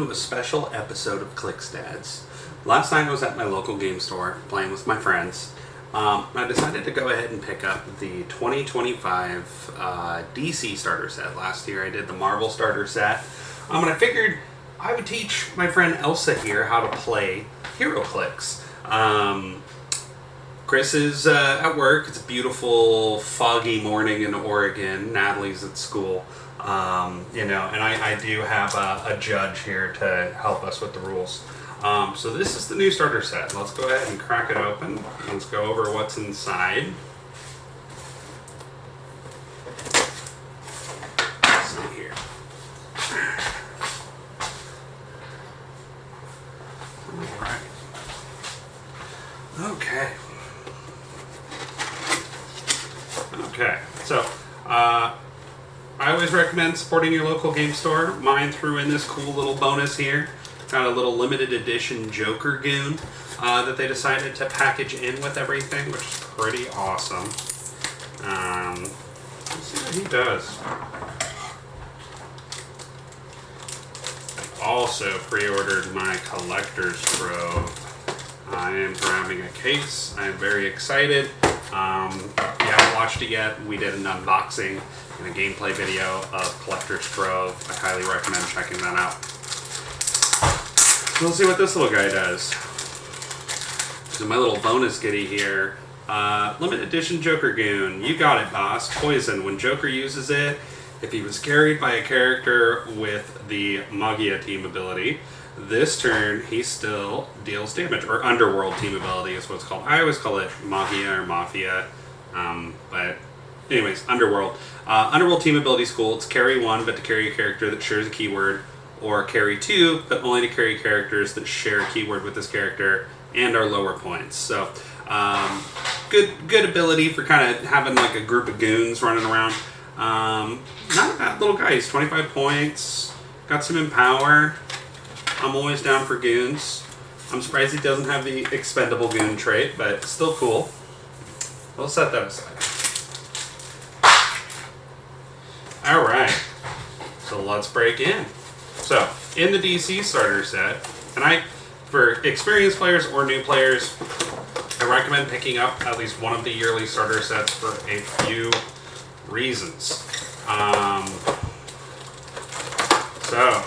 to a special episode of clixdads. Last night I was at my local game store playing with my friends. I decided to go ahead and pick up the 2025 DC starter set. Last year I did the Marvel starter set. And I figured I would teach my friend Elsa here how to play Heroclix. Chris is at work. It's a beautiful, foggy morning in Oregon. Natalie's at school. And I do have a judge here to help us with the rules. So this is the new starter set. Let's go ahead and crack it open. Let's go over what's inside. Let's see here. All right. Okay, so I always recommend supporting your local game store. Mine threw in this cool little bonus here. Got a little limited edition Joker goon that they decided to package in with everything, which is pretty awesome. Let's see what he does. I also pre-ordered my collector's trove. I am grabbing a case. I am very excited. If you haven't watched it yet, we did an unboxing and a gameplay video of Collector's Trove. I highly recommend checking that out. So let's see what this little guy does. So my little bonus goodie here. Limited edition Joker Goon. You got it, boss. Poison. When Joker uses it, if he was carried by a character with the Magia team ability, this turn he still deals damage. Or Underworld team ability is what it's called. I always call it Magia or Mafia. But anyways, Underworld. Underworld team ability is cool. It's carry 1, but to carry a character that shares a keyword, or carry 2, but only to carry characters that share a keyword with this character and are lower points. So, good ability for kind of having like a group of goons running around. Not a bad little guy. He's 25 points. Got some empower. I'm always down for goons. I'm surprised he doesn't have the expendable goon trait, but still cool. We'll set that aside. Alright, so let's break in. So, in the DC starter set, and for experienced players or new players, I recommend picking up at least one of the yearly starter sets for a few reasons. So,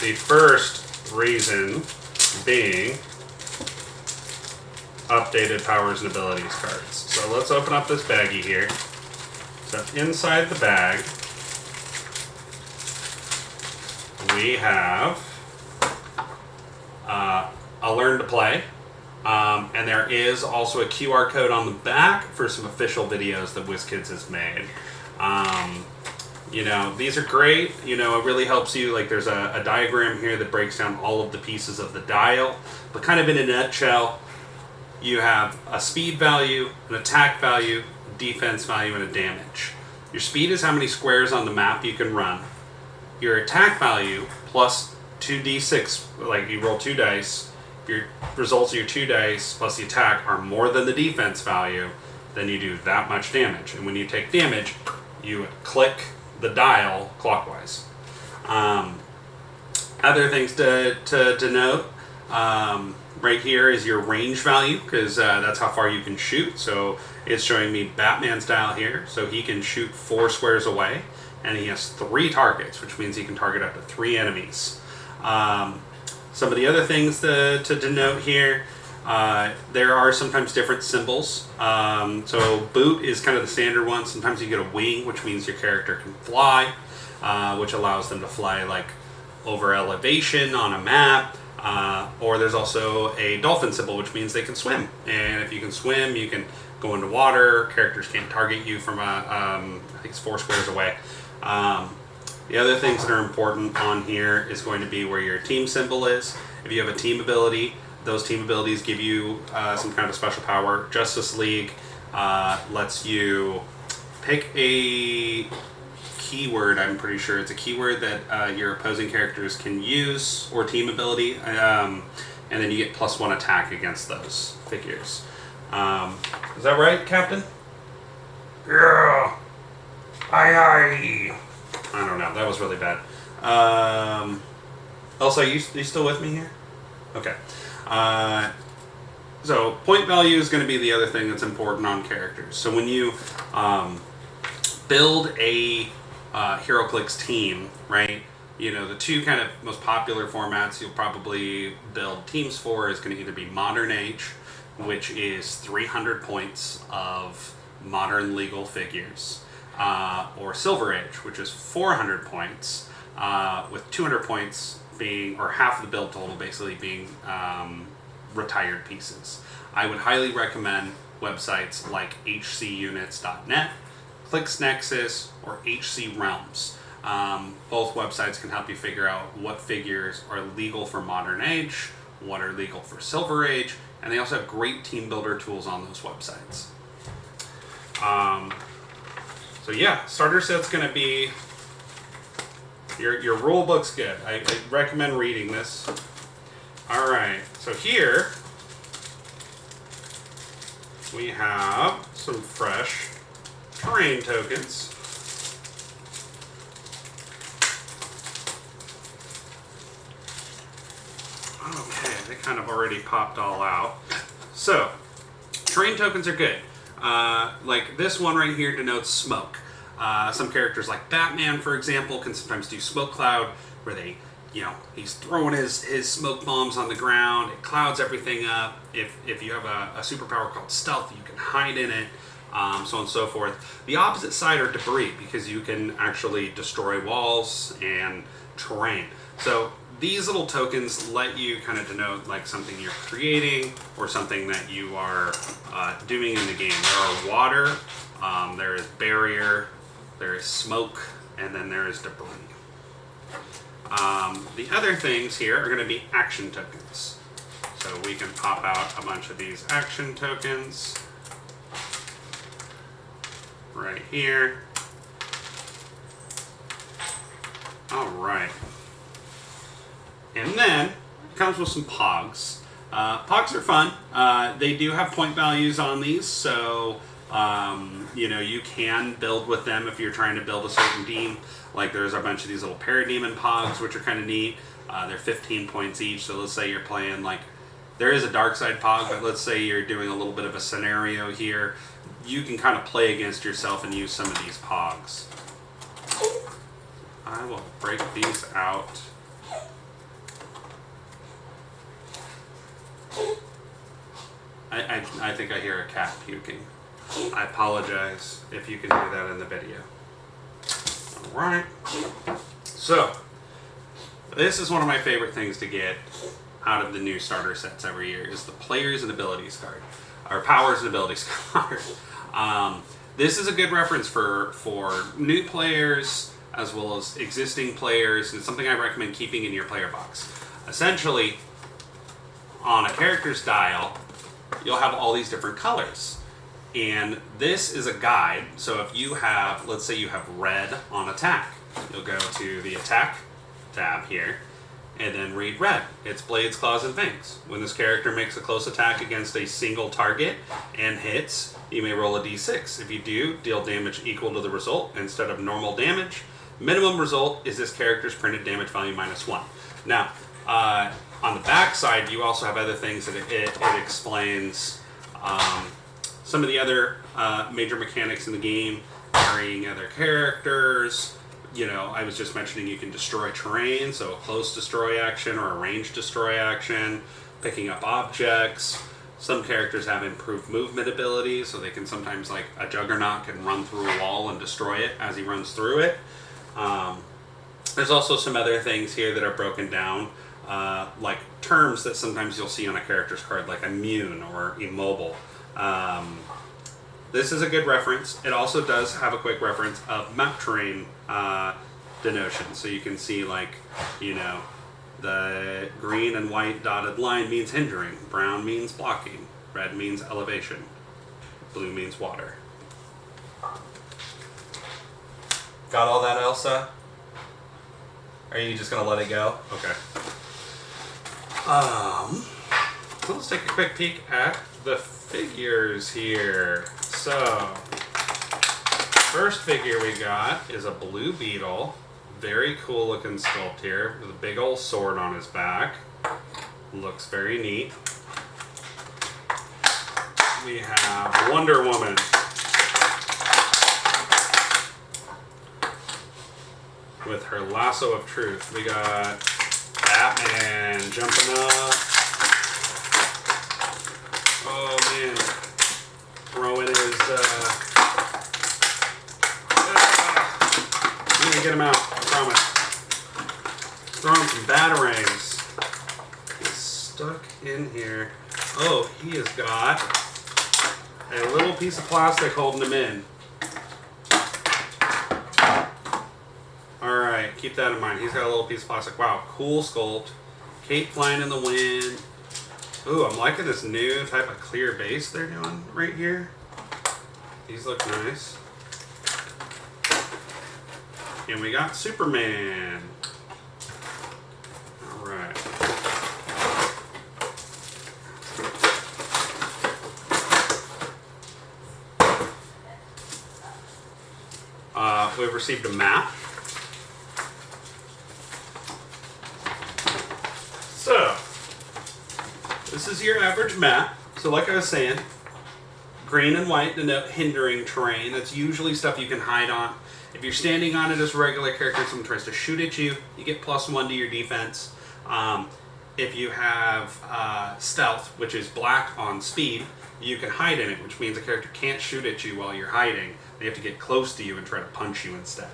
the first reason being updated powers and abilities cards. So let's open up this baggie here. So inside the bag, we have a Learn to Play. And there is also a QR code on the back for some official videos that WizKids has made. These are great. It really helps you. Like, there's a diagram here that breaks down all of the pieces of the dial. But kind of in a nutshell, you have a speed value, an attack value, defense value, and a damage. Your speed is how many squares on the map you can run. Your attack value plus 2d6, like you roll 2 dice. If your results of your 2 dice plus the attack are more than the defense value, then you do that much damage. And when you take damage, you click the dial clockwise. Other things to note, right here is your range value, because that's how far you can shoot. So it's showing me Batman's dial here, so he can shoot 4 squares away, and he has 3 targets, which means he can target up to 3 enemies. Some of the other things to denote here, there are sometimes different symbols. So boot is kind of the standard one. Sometimes you get a wing, which means your character can fly, which allows them to fly like over elevation on a map. Or there's also a dolphin symbol, which means they can swim. And if you can swim, you can go into water. Characters can't target you from I think it's 4 squares away. The other things that are important on here is going to be where your team symbol is. If you have a team ability, those team abilities give you some kind of special power. Justice League lets you pick a keyword. I'm pretty sure it's a keyword that your opposing characters can use, or team ability, and then you get +1 attack against those figures. Is that right, Captain? Yeah. Aye aye. I don't know. That was really bad. Elsa, are you still with me here? Okay. So point value is going to be the other thing that's important on characters. So when you build a Heroclix team, right? You know, the two kind of most popular formats you'll probably build teams for is going to either be Modern Age, which is 300 points of modern legal figures, or Silver Age, which is 400 points, with 200 points being, or half of the build total basically being retired pieces. I would highly recommend websites like hcunits.net, ClixNexus, or HC Realms. Both websites can help you figure out what figures are legal for Modern Age, what are legal for Silver Age, and they also have great team builder tools on those websites. So yeah, starter set's going to be, your rule book's good. I recommend reading this. Alright, so here we have some fresh terrain tokens. Okay, they kind of already popped all out. So, terrain tokens are good. Like this one right here denotes smoke. Some characters like Batman, for example, can sometimes do smoke cloud, where they, you know, he's throwing his smoke bombs on the ground, it clouds everything up. If you have a superpower called stealth, you can hide in it, so on and so forth. The opposite side are debris, because you can actually destroy walls and terrain. So these little tokens let you kind of denote like something you're creating or something that you are doing in the game. There are water, there is barrier, there is smoke, and then there is debris. The other things here are going to be action tokens. So we can pop out a bunch of these action tokens right here. Alright. And then it comes with some Pogs. Pogs are fun. They do have point values on these, so you know, you can build with them if you're trying to build a certain team. Like there's a bunch of these little Parademon Pogs, which are kind of neat. They're 15 points each, so let's say you're playing like, there is a dark side Pog, but let's say you're doing a little bit of a scenario here. You can kind of play against yourself and use some of these Pogs. I will break these out. I think I hear a cat puking. I apologize if you can hear that in the video. Alright. So, this is one of my favorite things to get out of the new starter sets every year, is the Players and Abilities card. Or Powers and Abilities card. This is a good reference for new players as well as existing players, and it's something I recommend keeping in your player box. Essentially, on a character's dial, you'll have all these different colors. And this is a guide, so if you have, let's say you have red on attack, you'll go to the attack tab here, and then read red. It's blades, claws, and fangs. When this character makes a close attack against a single target and hits, you may roll a d6. If you do, deal damage equal to the result instead of normal damage. Minimum result is this character's printed damage value -1. Now, on the back side, you also have other things that it explains. Some of the other major mechanics in the game, carrying other characters. You know, I was just mentioning you can destroy terrain, so a close destroy action or a range destroy action, picking up objects. Some characters have improved movement abilities, so they can sometimes, like a Juggernaut can run through a wall and destroy it as he runs through it. There's also some other things here that are broken down, like terms that sometimes you'll see on a character's card, like immune or immobile. This is a good reference. It also does have a quick reference of map terrain denotion. So you can see, like, you know, the green and white dotted line means hindering, brown means blocking, red means elevation, blue means water. Got all that, Elsa? Are you just gonna let it go? Okay. So let's take a quick peek at the figures here. So, first figure we got is a blue beetle. very cool looking sculpt here with a big old sword on his back. Looks very neat. We have Wonder Woman. With her lasso of truth. We got Batman jumping up. Oh man. Throwing his I'm gonna get him out, I promise. Throwing some batarangs. He's stuck in here. Oh, he has got a little piece of plastic holding him in. Alright, keep that in mind. He's got a little piece of plastic. Wow, cool sculpt. Cape flying in the wind. Ooh, I'm liking this new type of clear base they're doing right here. These look nice. And we got Superman. Alright. We've received a map. So, this is your average map. So like I was saying, green and white denote hindering terrain. That's usually stuff you can hide on. If you're standing on it as a regular character, someone tries to shoot at you, you get +1 to your defense. If you have stealth, which is black on speed, you can hide in it, which means a character can't shoot at you while you're hiding. They have to get close to you and try to punch you instead.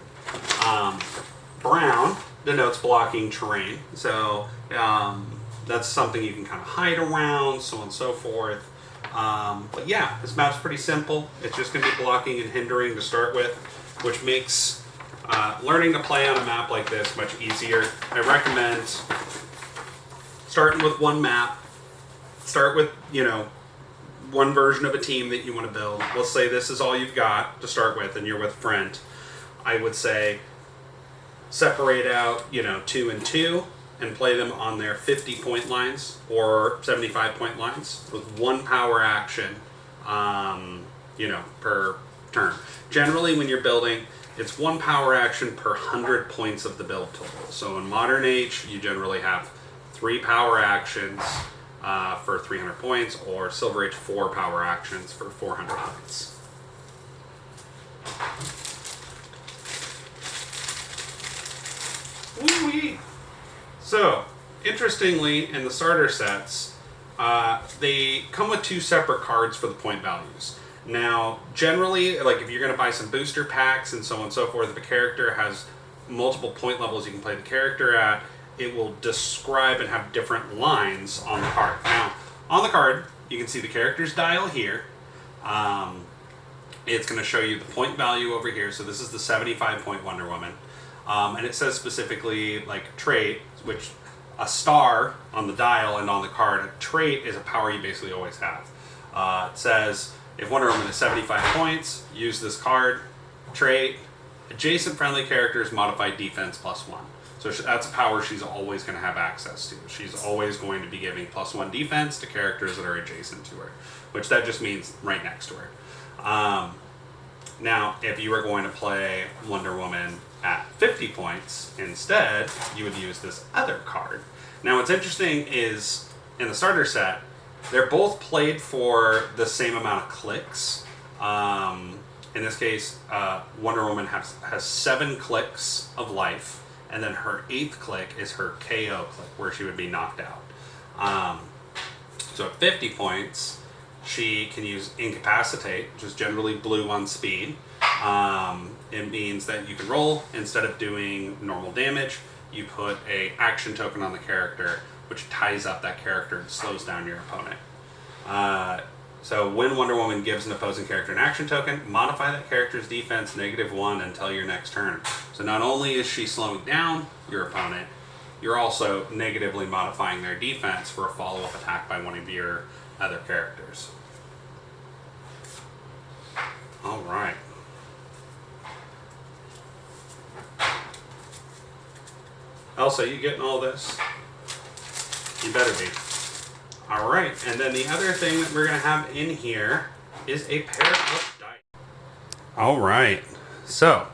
Brown denotes blocking terrain. So that's something you can kind of hide around, so on and so forth. But yeah, this map's pretty simple. It's just going to be blocking and hindering to start with, which makes learning to play on a map like this much easier. I recommend starting with one map. Start with, one version of a team that you want to build. Let's say this is all you've got to start with and you're with a friend. I would say separate out, 2 and 2 and play them on their 50-point lines or 75-point lines with 1 power action, per turn. Generally, when you're building, it's 1 power action per 100 points of the build total. So in Modern Age, you generally have 3 power actions for 300 points, or Silver Age 4 power actions for 400 points. Woo-wee! So, interestingly, in the starter sets, they come with 2 separate cards for the point values. Now, generally, like if you're going to buy some booster packs and so on and so forth, if a character has multiple point levels you can play the character at, it will describe and have different lines on the card. Now, on the card, you can see the character's dial here. It's going to show you the point value over here. So this is the 75-point Wonder Woman. And it says specifically, like, trait, which a star on the dial and on the card, a trait is a power you basically always have. It says, if Wonder Woman is 75 points, use this card. Trait, adjacent friendly characters modified defense +1. So that's a power she's always going to have access to. She's always going to be giving +1 defense to characters that are adjacent to her, which that just means right next to her. Now, if you were going to play Wonder Woman at 50 points instead, you would use this other card. Now, what's interesting is in the starter set, they're both played for the same amount of clicks. In this case, Wonder Woman has 7 clicks of life, and then her 8th click is her KO click, where she would be knocked out. So at 50 points, she can use Incapacitate, which is generally blue on speed. It means that you can roll, instead of doing normal damage, you put a action token on the character, which ties up that character and slows down your opponent. So when Wonder Woman gives an opposing character an action token, modify that character's defense -1 until your next turn. So not only is she slowing down your opponent, you're also negatively modifying their defense for a follow-up attack by one of your other characters. All right. Elsa, you getting all this? You better be. All right, and then the other thing that we're going to have in here is a pair of dice. All right, so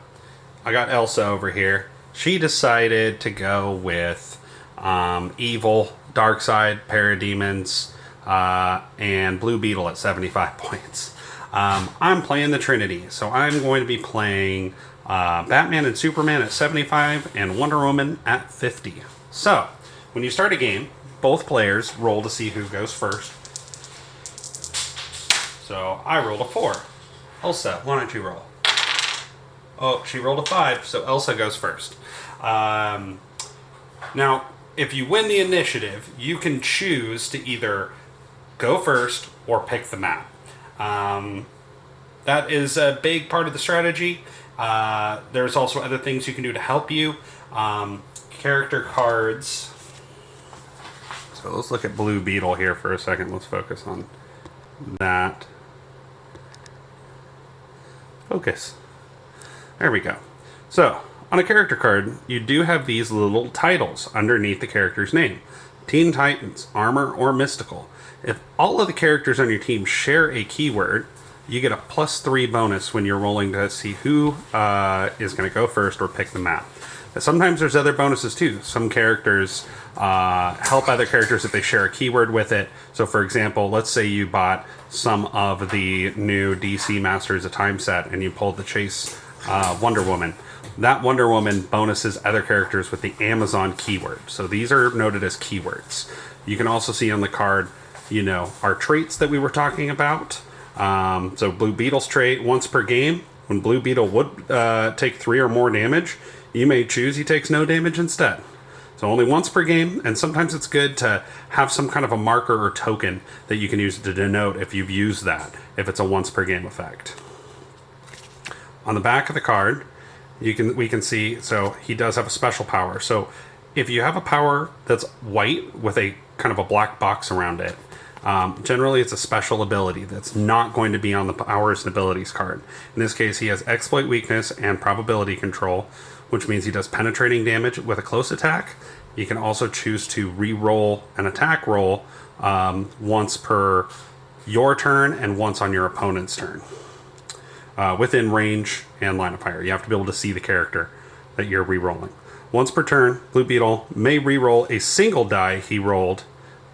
I got Elsa over here. she decided to go with Evil, Darkseid, Parademons, and Blue Beetle at 75 points. I'm playing the Trinity, so I'm going to be playing Batman and Superman at 75 and Wonder Woman at 50. So, when you start a game, both players roll to see who goes first. So, I rolled a 4. Elsa, why don't you roll? Oh, she rolled a 5, so Elsa goes first. Now, if you win the initiative, you can choose to either go first or pick the map. That is a big part of the strategy. There's also other things you can do to help you. Character cards. So let's look at Blue Beetle here for a second. Let's focus on that. Focus. There we go. So, on a character card, you do have these little titles underneath the character's name. Teen Titans, Armor, or Mystical. If all of the characters on your team share a keyword, you get a +3 bonus when you're rolling to see who is going to go first or pick the map. Sometimes there's other bonuses too. Some characters help other characters if they share a keyword with it. So for example, let's say you bought some of the new DC Masters of Time set and you pulled the Chase Wonder Woman. That Wonder Woman bonuses other characters with the Amazon keyword. So these are noted as keywords. You can also see on the card, our traits that we were talking about. So Blue Beetle's trait, once per game, when Blue Beetle would take 3 or more damage, you may choose he takes no damage instead. So only once per game, and sometimes it's good to have some kind of a marker or token that you can use to denote if you've used that, if it's a once per game effect. On the back of the card, we can see, so he does have a special power. So if you have a power that's white with a kind of a black box around it, generally it's a special ability that's not going to be on the powers and abilities card. In this case, he has exploit weakness and probability control, which means he does penetrating damage with a close attack. You can also choose to re-roll an attack roll once per your turn and once on your opponent's turn. Within range and line of fire. You have to be able to see the character that you're re-rolling. Once per turn, Blue Beetle may re-roll a single die he rolled.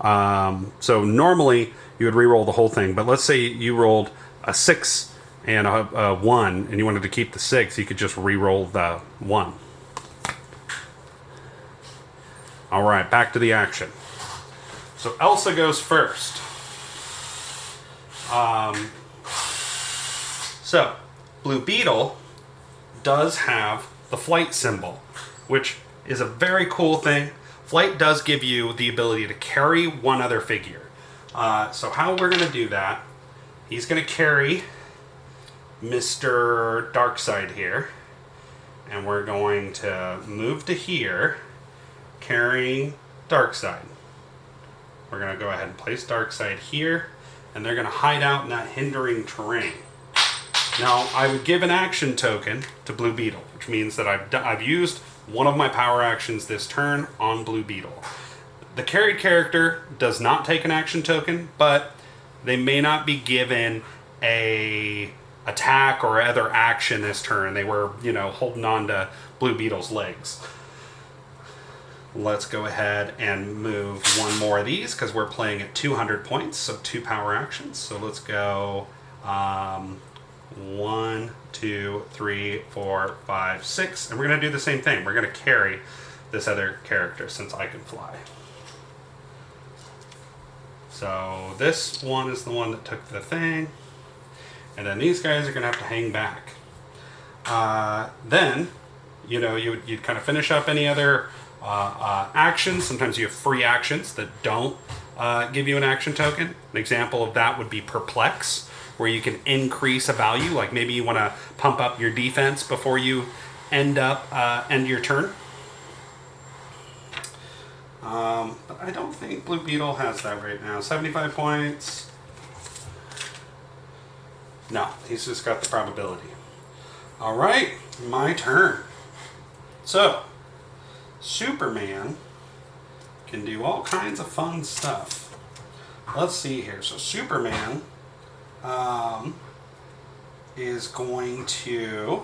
So normally you would re-roll the whole thing, but let's say you rolled a 6 and a 1 and you wanted to keep the 6, you could just re-roll the 1. Alright, back to the action. So Elsa goes first. So, Blue Beetle does have the flight symbol, which is a very cool thing. Flight does give you the ability to carry one other figure. So how we're going to do that, he's going to carry Mr. Darkseid here, and we're going to move to here, carrying Darkseid. We're going to go ahead and place Darkseid here, and they're going to hide out in that hindering terrain. Now, I would give an action token to Blue Beetle, which means that I've used one of my power actions this turn on Blue Beetle. The carried character does not take an action token, but they may not be given a attack or other action this turn. They were, holding on to Blue Beetle's legs. Let's go ahead and move one more of these because we're playing at 200 points, so 2 power actions. So let's go 1, 2, 3, 4, 5, 6, and we're going to do the same thing. We're going to carry this other character since I can fly. So this one is the one that took the thing, and then these guys are going to have to hang back. Then, you'd kind of finish up any other actions. Sometimes you have free actions that don't give you an action token. An example of that would be Perplex, where you can increase a value, like maybe you want to pump up your defense before you end your turn. But I don't think Blue Beetle has that right now. 75 points. No, he's just got the probability. All right, my turn. So, Superman can do all kinds of fun stuff. Let's see here. So Superman is going to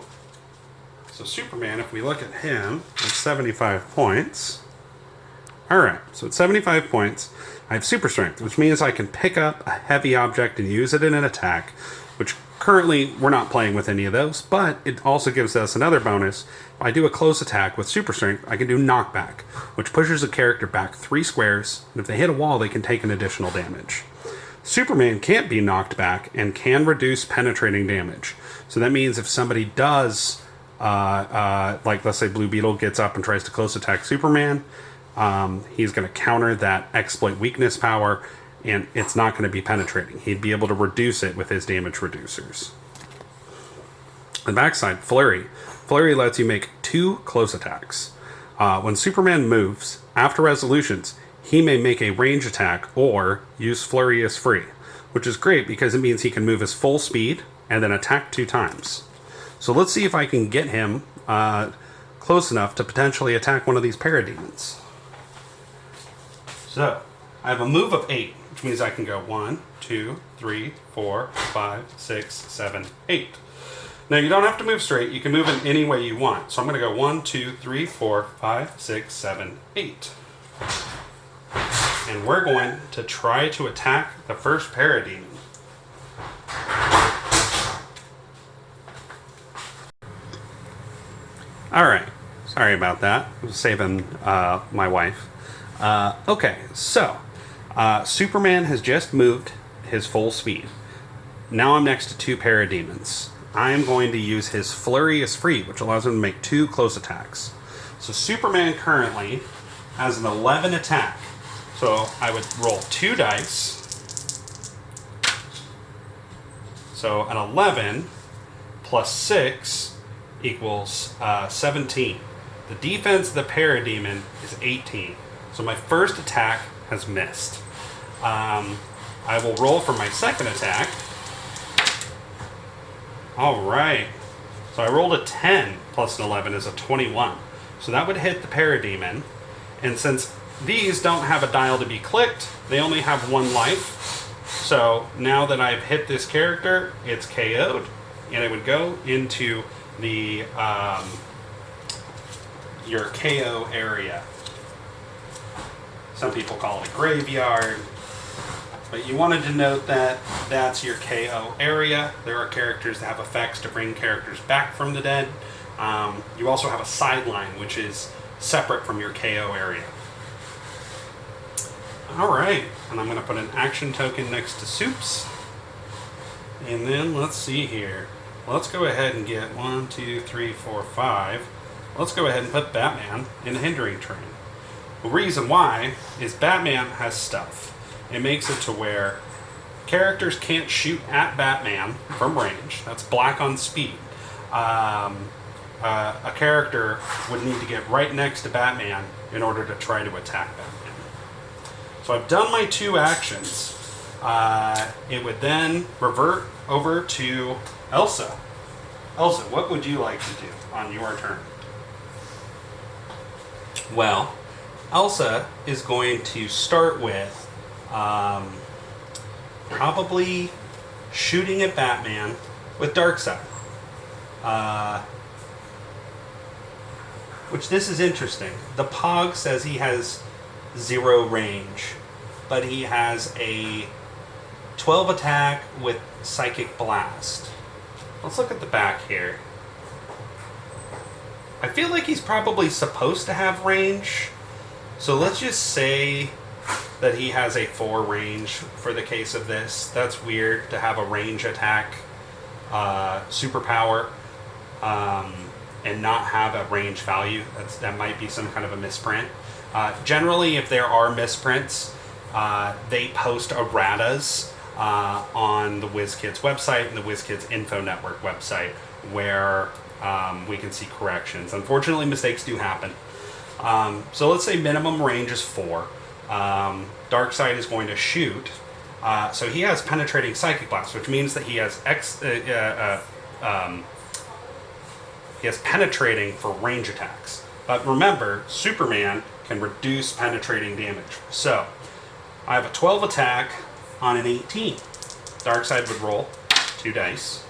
So Superman, if we look at him, at 75 points. Alright, so at 75 points, I have super strength, which means I can pick up a heavy object and use it in an attack, which currently we're not playing with any of those, but it also gives us another bonus. If I do a close attack with super strength, I can do knockback, which pushes a character back 3 squares, and if they hit a wall, they can take an additional damage. Superman can't be knocked back and can reduce penetrating damage. So that means if somebody does, like let's say Blue Beetle gets up and tries to close attack Superman, he's going to counter that exploit weakness power, and it's not going to be penetrating. He'd be able to reduce it with his damage reducers. On the backside, Flurry. Flurry lets you make 2 close attacks. When Superman moves, after resolutions, he may make a range attack or use Flurry as free, which is great because it means he can move his full speed and then attack 2 times. So let's see if I can get him close enough to potentially attack one of these parademons. So, I have a move of 8, which means I can go 1, 2, 3, 4, 5, 6, 7, 8. Now, you don't have to move straight. You can move in any way you want. So I'm going to go 1, 2, 3, 4, 5, 6, 7, 8. And we're going to try to attack the first parademon. Alright, sorry about that. I was saving my wife. Okay, so Superman has just moved his full speed. Now I'm next to 2 parademons. I'm going to use his Flurry as free, which allows him to make 2 close attacks. So Superman currently has an 11 attack. So I would roll 2 dice. So an 11 plus 6 equals 17. The defense of the parademon is 18. So my first attack has missed. I will roll for my second attack. Alright. So I rolled a 10 plus an 11 is a 21. So that would hit the parademon. And since these don't have a dial to be clicked, they only have 1 life. So now that I've hit this character, it's KO'd. And it would go into the your KO area. Some people call it a graveyard. But you wanted to note that that's your KO area. There are characters that have effects to bring characters back from the dead. You also have a sideline, which is separate from your KO area. Alright, and I'm going to put an action token next to Soups. And then let's see here. Let's go ahead and get 1, 2, 3, 4, 5. Let's go ahead and put Batman in the hindering train. The reason why is Batman has stealth. It makes it to where characters can't shoot at Batman from range. That's black on speed. A character would need to get right next to Batman in order to try to attack Batman. So I've done my 2 actions. It would then revert over to Elsa. Elsa, what would you like to do on your turn? Well, Elsa is going to start with probably shooting at Batman with Darkseid. Which this is interesting. The Pog says he has 0 range, but he has a 12 attack with Psychic Blast. Let's look at the back here. I feel like he's probably supposed to have range, so let's just say that he has a 4 range for the case of this. That's weird to have a range attack superpower and not have a range value. That might be some kind of a misprint. Generally, if there are misprints, they post erratas on the WizKids website and the WizKids Info Network website where we can see corrections. Unfortunately, mistakes do happen. So let's say minimum range is 4. Darkseid is going to shoot. So he has penetrating Psychic Blast, which means that he has penetrating for range attacks. But remember, Superman can reduce penetrating damage. So I have a 12 attack on an 18. Darkseid would roll 2 dice.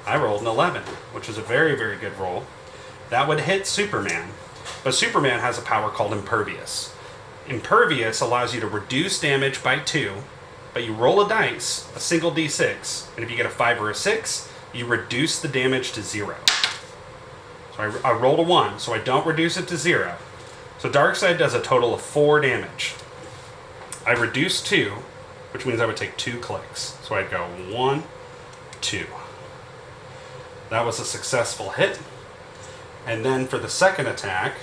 I rolled an 11, which is a very, very good roll. That would hit Superman, but Superman has a power called Impervious. Impervious allows you to reduce damage by 2, but you roll a dice, a single d6, and if you get a 5 or a 6, you reduce the damage to 0. So I rolled a 1, so I don't reduce it to 0. So Darkseid does a total of 4 damage. I reduce 2, which means I would take 2 clicks. So I'd go 1, 2. That was a successful hit. And then for the second attack,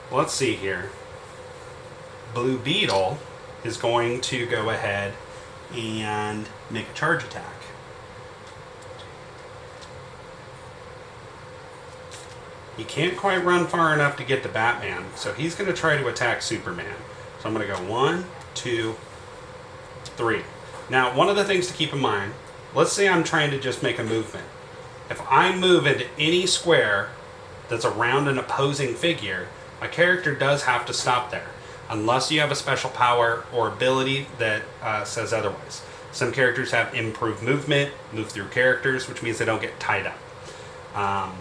let's see here. Blue Beetle is going to go ahead and make a charge attack. He can't quite run far enough to get to Batman, so he's going to try to attack Superman. So I'm going to go 1, 2, 3. Now, one of the things to keep in mind, let's say I'm trying to just make a movement. If I move into any square that's around an opposing figure, my character does have to stop there, unless you have a special power or ability that says otherwise. Some characters have improved movement, move through characters, which means they don't get tied up.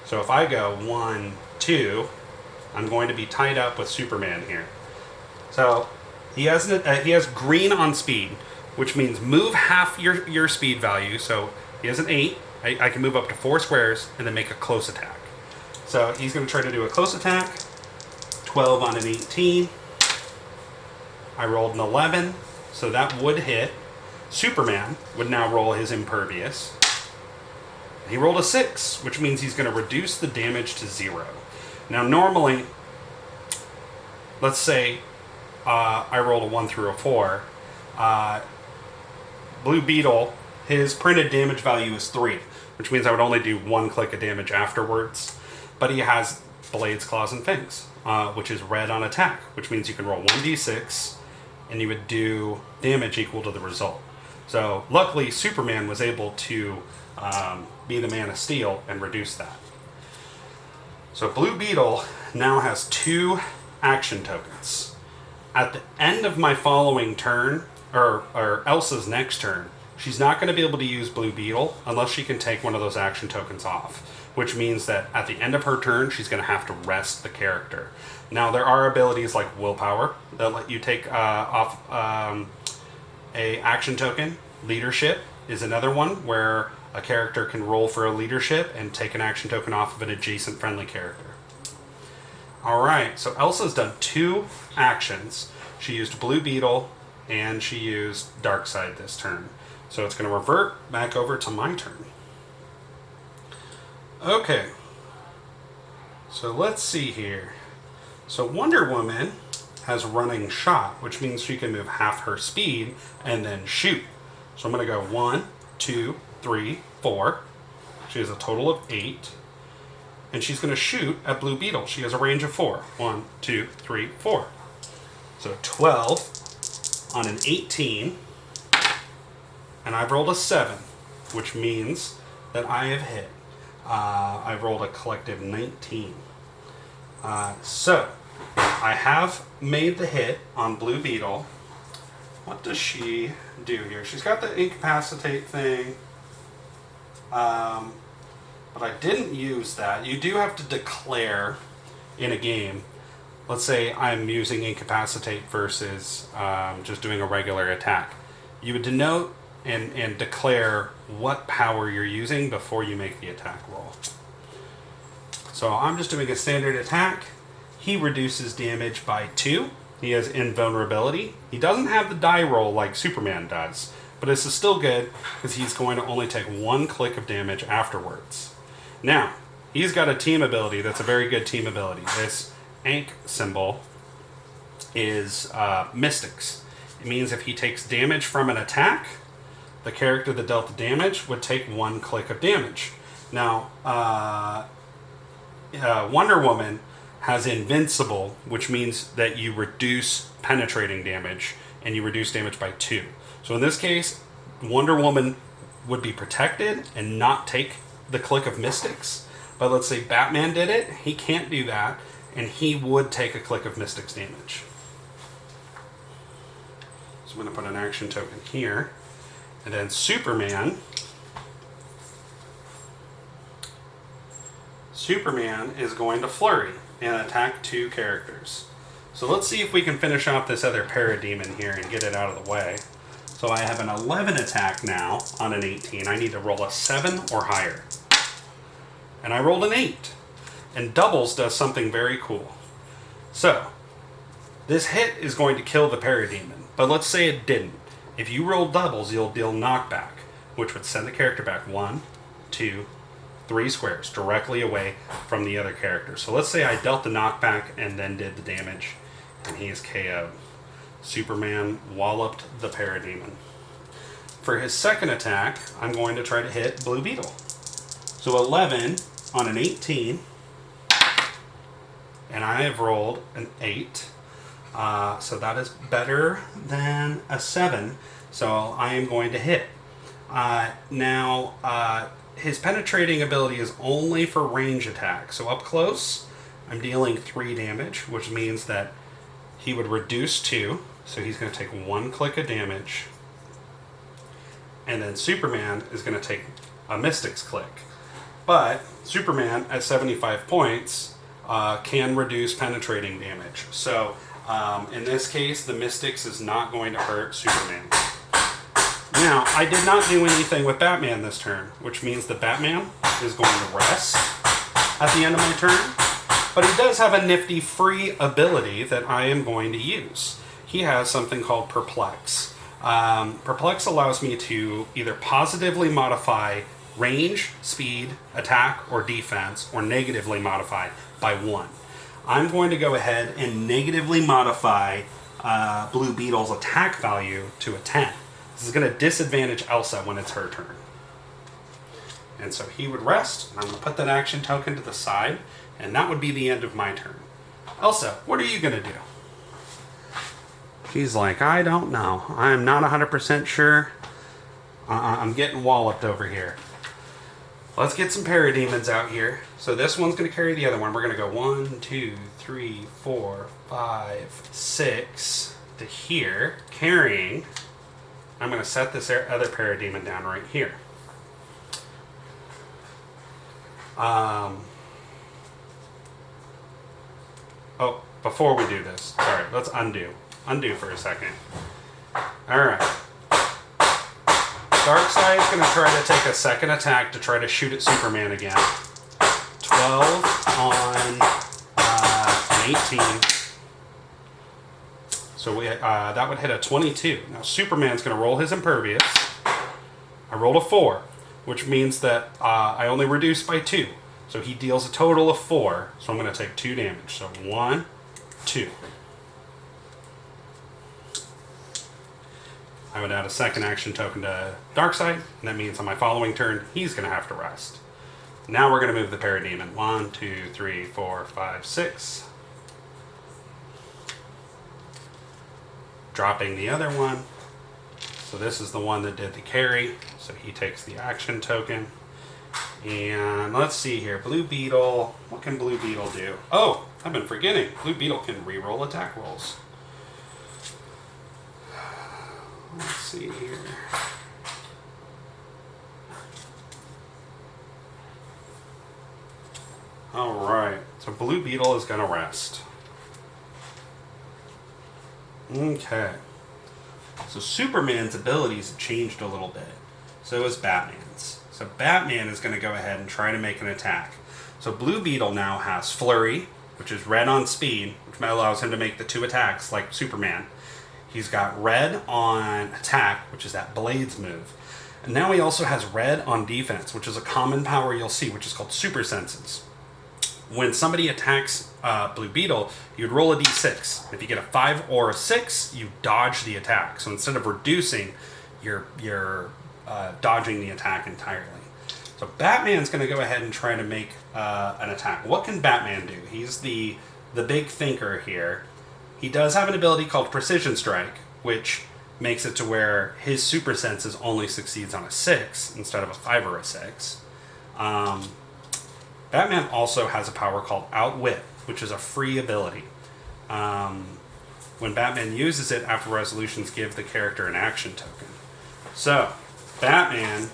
So if I go 1, 2, I'm going to be tied up with Superman here. So he has green on speed, which means move half your speed value. So he has an 8. I can move up to 4 squares and then make a close attack. So he's going to try to do a close attack. 12 on an 18. I rolled an 11, so that would hit. Superman would now roll his Impervious. He rolled a 6, which means he's going to reduce the damage to 0. Now normally, let's say I rolled a 1 through a 4. Blue Beetle, his printed damage value is 3, which means I would only do 1 click of damage afterwards. But he has Blades, Claws, and Fangs, which is red on attack, which means you can roll 1d6, and you would do damage equal to the result. So luckily, Superman was able to be the Man of Steel and reduce that. So Blue Beetle now has 2 action tokens. At the end of my following turn, or Elsa's next turn, she's not going to be able to use Blue Beetle unless she can take one of those action tokens off, which means that at the end of her turn, she's going to have to rest the character. Now, there are abilities like Willpower that let you take off a action token. Leadership is another one where a character can roll for a leadership and take an action token off of an adjacent friendly character. Alright, so Elsa's done 2 actions. She used Blue Beetle and she used Darkseid this turn. So it's going to revert back over to my turn. Okay, so let's see here. So Wonder Woman has running shot, which means she can move half her speed and then shoot. So I'm going to go 1, 2, 3, 4. She has a total of 8. And she's going to shoot at Blue Beetle. She has a range of 4. 1, 2, 3, 4. So 12 on an 18. And I've rolled a 7, which means that I have hit. I've rolled a collective 19. So I have made the hit on Blue Beetle. What does she do here? She's got the incapacitate thing. But I didn't use that. You do have to declare in a game. Let's say I'm using incapacitate versus just doing a regular attack. You would denote and declare what power you're using before you make the attack roll. So I'm just doing a standard attack. He reduces damage by 2. He has invulnerability. He doesn't have the die roll like Superman does, but this is still good because he's going to only take 1 click of damage afterwards. Now, he's got a team ability that's a very good team ability. This Ankh symbol is Mystics. It means if he takes damage from an attack, the character that dealt the damage would take 1 click of damage. Now, Wonder Woman has Invincible, which means that you reduce penetrating damage, and you reduce damage by 2. So in this case, Wonder Woman would be protected and not take the click of Mystics. But let's say Batman did it, he can't do that, and he would take a click of Mystics damage. So I'm going to put an action token here. And then Superman Superman is going to flurry and attack 2 characters. So let's see if we can finish off this other parademon here and get it out of the way. So I have an 11 attack now on an 18. I need to roll a 7 or higher. And I rolled an 8. And doubles does something very cool. So, this hit is going to kill the parademon. But let's say it didn't. If you roll doubles, you'll deal knockback, which would send the character back 1, 2, 3 squares directly away from the other character. So let's say I dealt the knockback and then did the damage, and he is KO'd. Superman walloped the parademon. For his second attack, I'm going to try to hit Blue Beetle. So 11 on an 18, and I have rolled an 8. So that is better than a 7. So I am going to hit. Now, his penetrating ability is only for range attack. So up close, I'm dealing 3 damage, which means that he would reduce 2. So he's going to take 1 click of damage. And then Superman is going to take a Mystic's click. But Superman at 75 points can reduce penetrating damage. So in this case, the Mystics is not going to hurt Superman. Now, I did not do anything with Batman this turn, which means that Batman is going to rest at the end of my turn. But he does have a nifty free ability that I am going to use. He has something called Perplex. Perplex allows me to either positively modify range, speed, attack, or defense, or negatively modify by 1. I'm going to go ahead and negatively modify Blue Beetle's attack value to a 10. This is going to disadvantage Elsa when it's her turn. And so he would rest. I'm going to put that action token to the side, and that would be the end of my turn. Elsa, what are you going to do? She's like, I don't know. I'm not 100% sure. I'm getting walloped over here. Let's get some parademons out here. So this one's going to carry the other one. We're going to go 1, 2, 3, 4, 5, 6 to here, carrying. I'm going to set this other parademon down right here. Oh, before we do this, sorry, let's undo. Undo for a second. Alright. Darkseid's going to try to take a second attack to try to shoot at Superman again. 12 on an 18. So that would hit a 22. Now Superman's going to roll his impervious. I rolled a 4, which means that I only reduced by 2. So he deals a total of 4. So I'm going to take 2 damage. So 1, 2. I would add a second action token to Darkseid, and that means on my following turn, he's going to have to rest. Now we're going to move the parademon. 1, 2, 3, 4, 5, 6. Dropping the other one. So this is the one that did the carry. So he takes the action token. And let's see here. Blue Beetle. What can Blue Beetle do? Oh, I've been forgetting. Blue Beetle can re-roll attack rolls. Let's see here. Alright, so Blue Beetle is going to rest. Okay. So Superman's abilities have changed a little bit. So is Batman's. So Batman is going to go ahead and try to make an attack. So Blue Beetle now has Flurry, which is red on speed, which allows him to make the 2 attacks like Superman. He's got red on attack, which is that Blades move. And now he also has red on defense, which is a common power you'll see, which is called Super Senses. When somebody attacks Blue Beetle, you'd roll a d6. If you get a 5 or a 6, you dodge the attack. So instead of reducing, you're dodging the attack entirely. So Batman's going to go ahead and try to make an attack. What can Batman do? He's the big thinker here. He does have an ability called Precision Strike, which makes it to where his Super Senses only succeeds on a 6 instead of a 5 or a 6. Batman also has a power called Outwit, which is a free ability. When Batman uses it after resolutions, give the character an action token. So, Batman,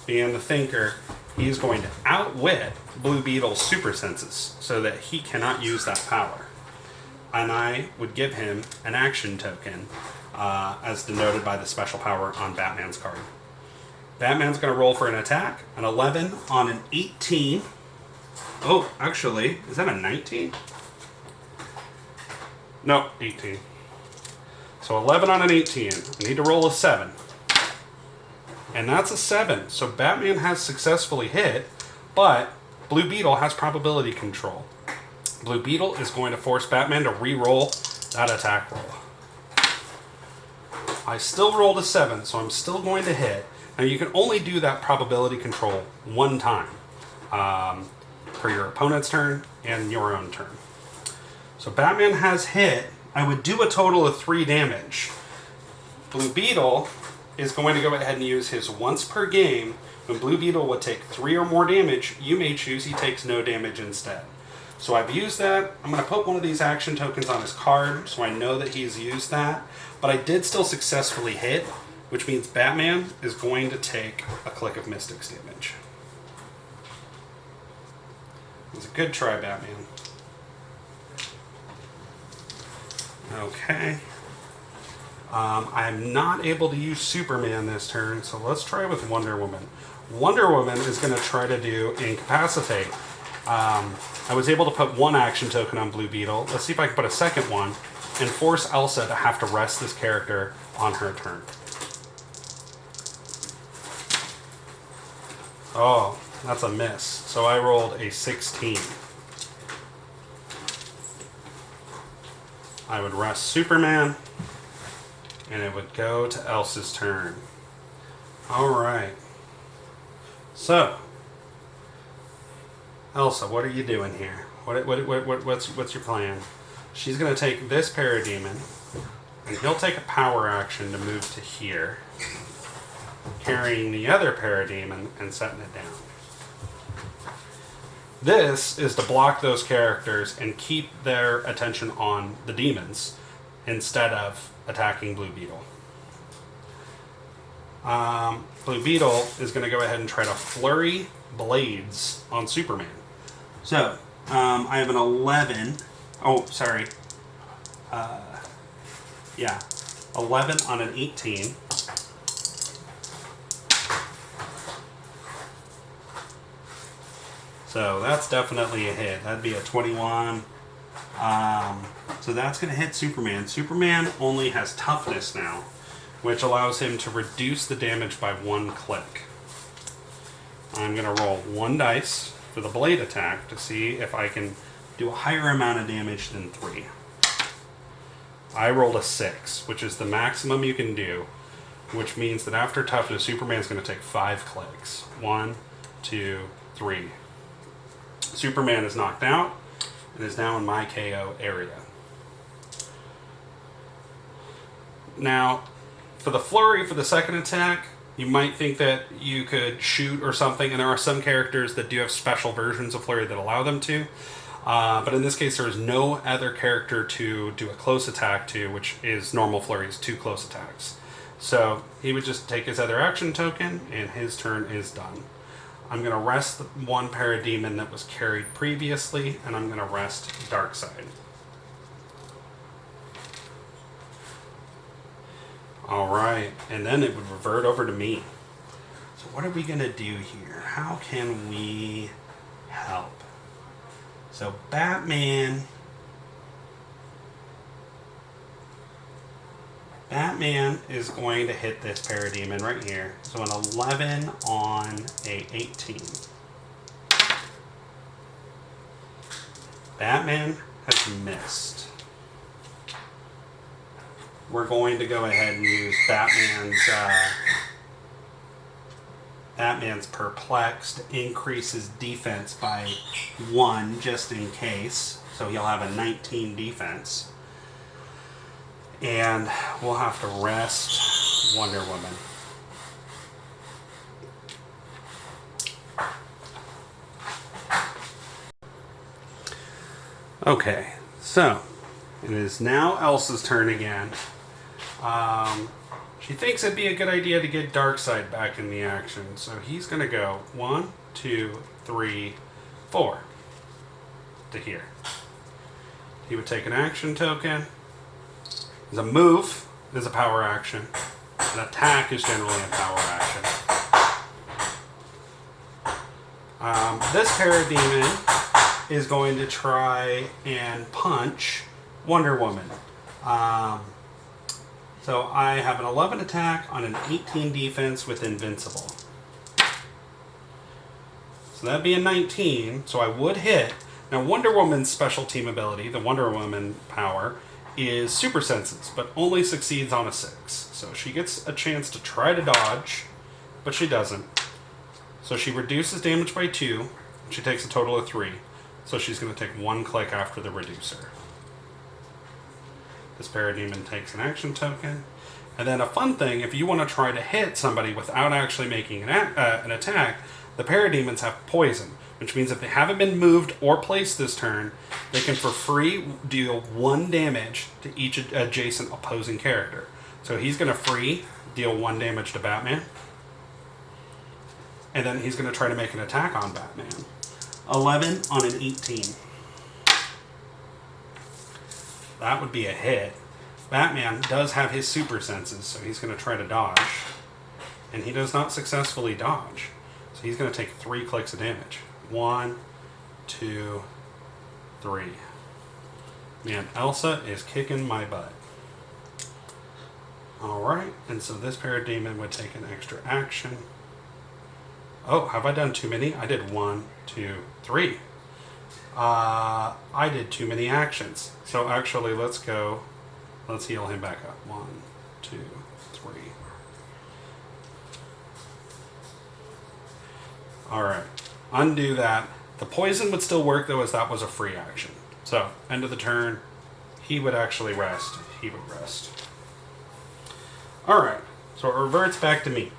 being the thinker, he is going to outwit Blue Beetle's super senses so that he cannot use that power. And I would give him an action token as denoted by the special power on Batman's card. Batman's going to roll for an attack, an 11 on an 18. Oh, actually, is that a 19? No, 18. So 11 on an 18. I need to roll a 7. And that's a 7. So Batman has successfully hit, but Blue Beetle has probability control. Blue Beetle is going to force Batman to re-roll that attack roll. I still rolled a 7, so I'm still going to hit. Now you can only do that probability control one time for your opponent's turn and your own turn. So Batman has hit. I would do a total of 3 damage. Blue Beetle is going to go ahead and use his once per game. When Blue Beetle would take 3 or more damage, you may choose he takes no damage instead. So I've used that. I'm going to put one of these action tokens on his card so I know that he's used that. But I did still successfully hit, which means Batman is going to take a click of Mystics damage. It was a good try, Batman. Okay. I'm not able to use Superman this turn, so let's try with Wonder Woman. Wonder Woman is going to try to do Incapacitate. I was able to put 1 action token on Blue Beetle. Let's see if I can put a second one and force Elsa to have to rest this character on her turn. Oh, that's a miss. So I rolled a 16. I would rest Superman, and it would go to Elsa's turn. Alright. So, Elsa, what are you doing here? What's your plan? She's going to take this Parademon, and he'll take a power action to move to here, carrying the other Parademon and setting it down. This is to block those characters and keep their attention on the demons instead of attacking Blue Beetle. Blue Beetle is going to go ahead and try to flurry blades on Superman. So, I have an 11. Oh, sorry. 11 on an 18. So that's definitely a hit. That'd be a 21. So that's going to hit Superman. Superman only has toughness now, which allows him to reduce the damage by 1 click. I'm going to roll 1 dice for the blade attack to see if I can do a higher amount of damage than 3. I rolled a 6, which is the maximum you can do, which means that after toughness, Superman's going to take 5 clicks. 1, 2, 3. Superman is knocked out and is now in my KO area. Now, for the flurry for the second attack, you might think that you could shoot or something, and there are some characters that do have special versions of flurry that allow them to. But in this case, there is no other character to do a close attack to, which is normal flurries, 2 close attacks. So he would just take his other action token, and his turn is done. I'm going to rest the 1 Parademon that was carried previously, and I'm going to rest Darkseid. Alright, and then it would revert over to me. So what are we going to do here? How can we help? So Batman is going to hit this Parademon right here. So an 11 on a 18. Batman has missed. We're going to go ahead and use Batman's Perplexed, increase his defense by 1 just in case. So he'll have a 19 defense. And we'll have to rest Wonder Woman. Okay, so it is now Elsa's turn again. She thinks it'd be a good idea to get Darkseid back in the action, so he's going to go 1, 2, 3, 4 to here. He would take an action token. The move is a power action. An attack is generally a power action. This Parademon is going to try and punch Wonder Woman. So I have an 11 attack on an 18 defense with Invincible. So that'd be a 19, so I would hit. Now Wonder Woman's special team ability, the Wonder Woman power, is Super Senses, but only succeeds on a 6. So she gets a chance to try to dodge, but she doesn't. So she reduces damage by 2, and she takes a total of 3. So she's going to take 1 click after the reducer. This Parademon takes an action token. And then a fun thing, if you want to try to hit somebody without actually making an attack, the Parademons have poison, which means if they haven't been moved or placed this turn, they can for free deal 1 damage to each adjacent opposing character. So he's going to free deal 1 damage to Batman. And then he's going to try to make an attack on Batman. 11 on an 18. That would be a hit. Batman does have his super senses, so he's going to try to dodge. And he does not successfully dodge. So he's going to take 3 clicks of damage. 1, 2, 3. Man, Elsa is kicking my butt. Alright, and so this Parademon would take an extra action. Oh, have I done too many? I did 1, 2, 3. I did too many actions. So actually, let's heal him back up. 1, 2, 3. Alright, undo that. The poison would still work though, as that was a free action. So, end of the turn, he would actually rest. He would rest. Alright, so it reverts back to me.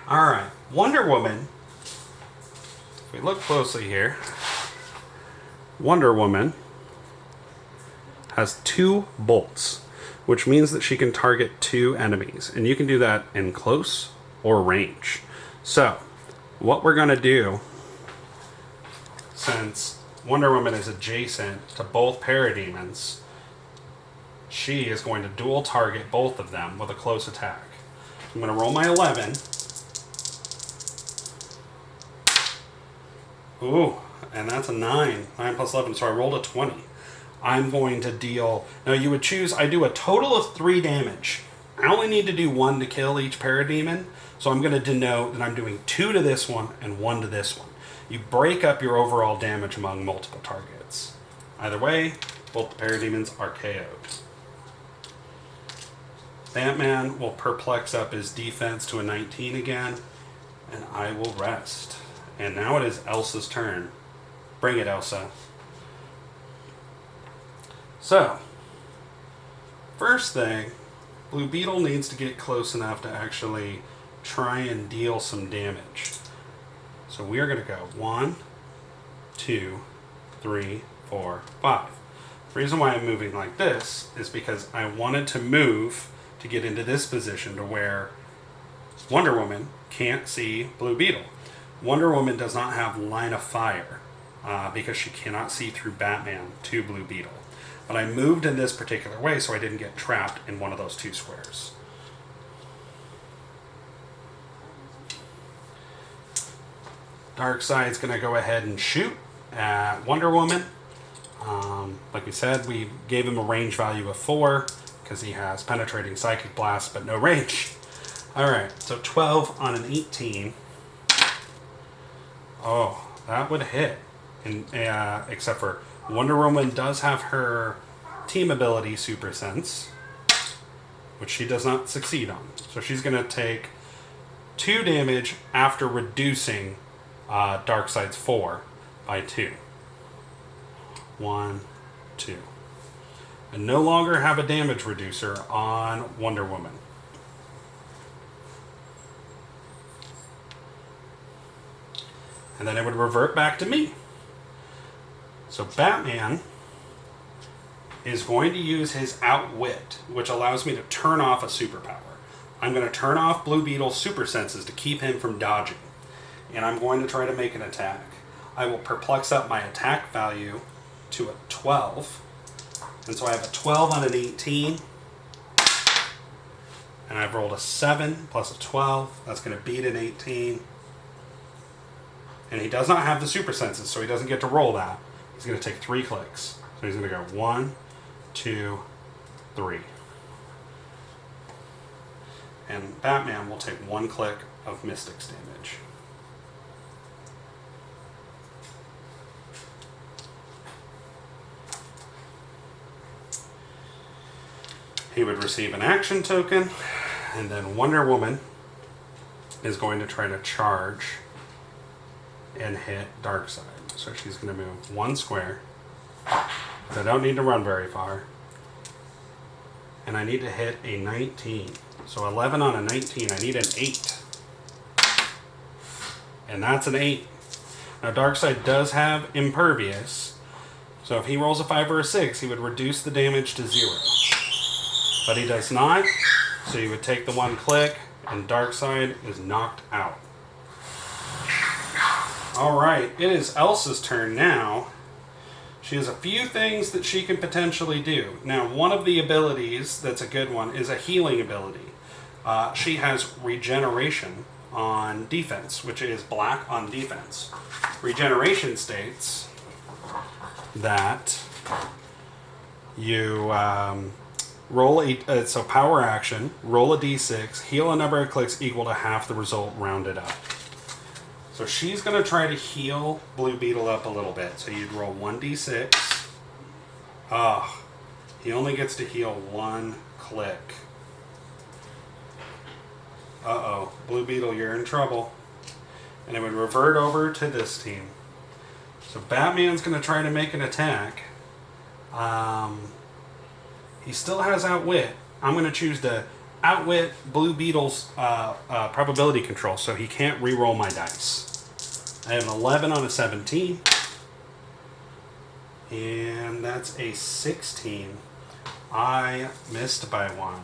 Alright, Wonder Woman, if we look closely here, Wonder Woman has 2 bolts, which means that she can target 2 enemies. And you can do that in close or range. So, what we're going to do, since Wonder Woman is adjacent to both Parademons, she is going to dual target both of them with a close attack. I'm going to roll my 11. Ooh, and that's a 9. 9 plus 11, so I rolled a 20. I'm going to deal... Now you would choose... I do a total of 3 damage. I only need to do 1 to kill each Parademon, so I'm going to denote that I'm doing 2 to this one and 1 to this one. You break up your overall damage among multiple targets. Either way, both the Parademons are KO'd. Batman will perplex up his defense to a 19 again, and I will rest. And now it is Elsa's turn. Bring it, Elsa. So, first thing, Blue Beetle needs to get close enough to actually try and deal some damage. So we are going to go 1, 2, 3, 4, 5. The reason why I'm moving like this is because I wanted to move to get into this position to where Wonder Woman can't see Blue Beetle. Wonder Woman does not have line of fire because she cannot see through Batman to Blue Beetle. But I moved in this particular way so I didn't get trapped in one of those 2 squares. Darkseid's going to go ahead and shoot at Wonder Woman. Like we said, we gave him a range value of 4 because he has penetrating psychic blast but no range. Alright, so 12 on an 18. Oh, that would hit. Except for Wonder Woman does have her team ability Super Sense, which she does not succeed on. So she's going to take 2 damage after reducing Darkseid's 4 by 2. 1, 2. And no longer have a damage reducer on Wonder Woman. And then it would revert back to me. So Batman is going to use his Outwit, which allows me to turn off a superpower. I'm going to turn off Blue Beetle's super senses to keep him from dodging. and I'm going to try to make an attack. I will perplex up my attack value to a 12. And so I have a 12 on an 18. And I've rolled a 7 plus a 12. That's going to beat an 18. And he does not have the super senses, so he doesn't get to roll that. He's going to take 3 clicks. So he's going to go 1, 2, 3. And Batman will take 1 click of Mystic's damage. He would receive an action token, and then Wonder Woman is going to try to charge and hit Darkseid. So she's going to move 1 square. So I don't need to run very far. And I need to hit a 19. So 11 on a 19, I need an 8. And that's an 8. Now Darkseid does have Impervious. So if he rolls a 5 or a 6, he would reduce the damage to 0. But he does not, so you would take the 1 click, and Darkseid is knocked out. Alright, it is Elsa's turn now. She has a few things that she can potentially do. Now, one of the abilities that's a good one is a healing ability. She has Regeneration on defense, which is black on defense. Regeneration states that you... roll it's a power action, roll a d6, heal a number of clicks equal to half the result rounded up. So she's going to try to heal Blue Beetle up a little bit. So you'd roll 1d6. He only gets to heal 1 click. Uh-oh, Blue Beetle, you're in trouble. And it would revert over to this team. So Batman's going to try to make an attack. He still has Outwit. I'm going to choose to Outwit Blue Beetle's probability control, so he can't re-roll my dice. I have an 11 on a 17. And that's a 16. I missed by 1.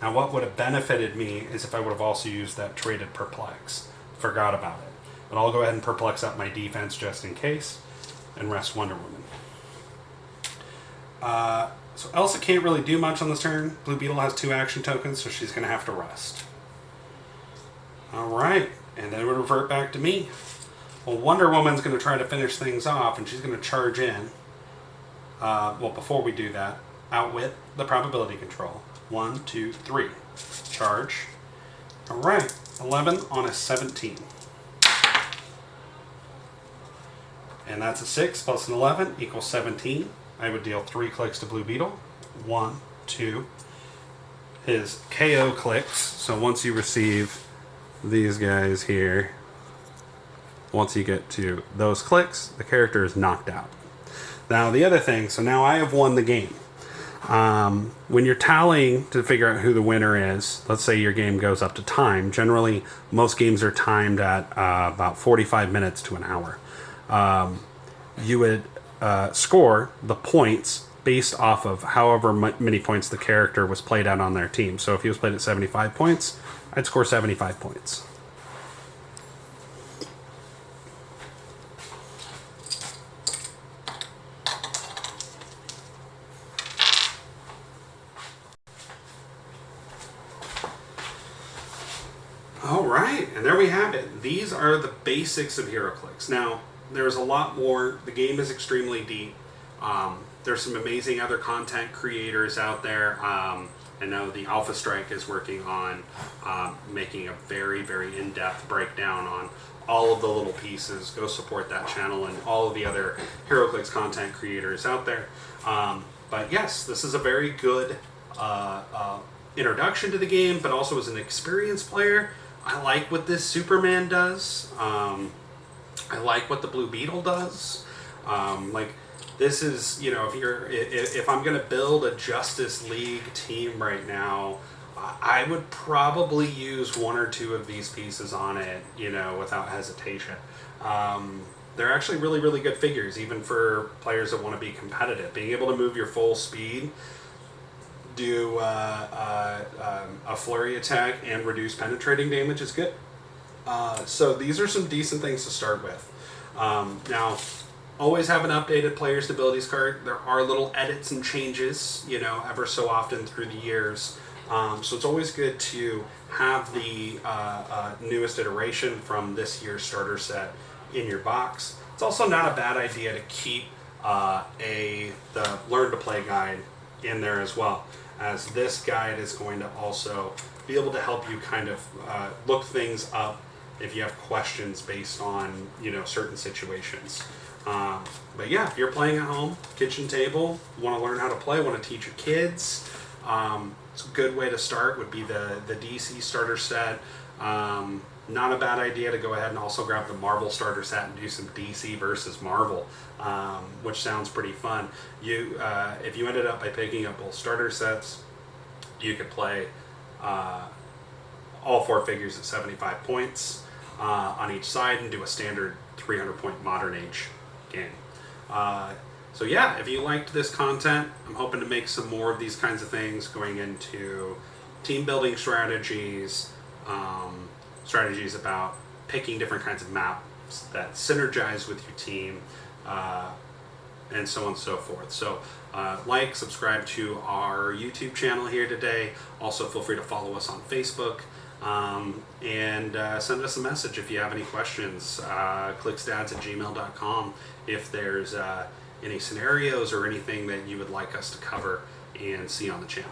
Now what would have benefited me is if I would have also used that traded Perplex. Forgot about it. But I'll go ahead and Perplex up my defense just in case and rest Wonder Woman. So Elsa can't really do much on this turn. Blue Beetle has 2 action tokens, so she's going to have to rest. Alright, and then it would revert back to me. Well, Wonder Woman's going to try to finish things off, and she's going to charge in. Well, before we do that, Outwit the probability control. 1, 2, 3. Charge. Alright, 11 on a 17. And that's a 6 plus an 11 equals 17. I would deal 3 clicks to Blue Beetle. 1, 2. His KO clicks. So once you receive these guys here, once you get to those clicks, the character is knocked out. Now the other thing, so now I have won the game. When you're tallying to figure out who the winner is, let's say your game goes up to time. Generally, most games are timed at about 45 minutes to an hour. You would score the points based off of however many points the character was played at on their team. So if he was played at 75 points, I'd score 75 points. Alright, and there we have it. These are the basics of Heroclix. Now, there's a lot more. The game is extremely deep. There's some amazing other content creators out there. I know the Alpha Strike is working on making a very, very in-depth breakdown on all of the little pieces. Go support that channel and all of the other Heroclix content creators out there. But yes, this is a very good introduction to the game, but also as an experienced player, I like what this Superman does. I like what the Blue Beetle does. Like, this is, you know, if I'm going to build a Justice League team right now, I would probably use 1 or 2 of these pieces on it, you know, without hesitation. They're actually really, really good figures, even for players that want to be competitive. Being able to move your full speed, do a flurry attack, and reduce penetrating damage is good. So these are some decent things to start with. Now, always have an updated player's abilities card. There are little edits and changes, ever so often through the years. So it's always good to have the newest iteration from this year's starter set in your box. It's also not a bad idea to keep the Learn to Play guide in there as well, as this guide is going to also be able to help you kind of look things up if you have questions based on certain situations. But yeah, if you're playing at home, kitchen table, want to learn how to play, want to teach your kids, it's a good way to start would be the DC starter set. Not a bad idea to go ahead and also grab the Marvel starter set and do some DC versus Marvel, which sounds pretty fun. If you ended up by picking up both starter sets, you could play all 4 figures at 75 points on each side and do a standard 300-point Modern Age game. So yeah, if you liked this content, I'm hoping to make some more of these kinds of things going into team building strategies, strategies about picking different kinds of maps that synergize with your team, and so on and so forth. So subscribe to our YouTube channel here today. Also feel free to follow us on Facebook, and send us a message if you have any questions. clixdads@gmail.com if there's any scenarios or anything that you would like us to cover and see on the channel.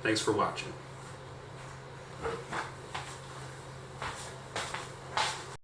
Thanks for watching.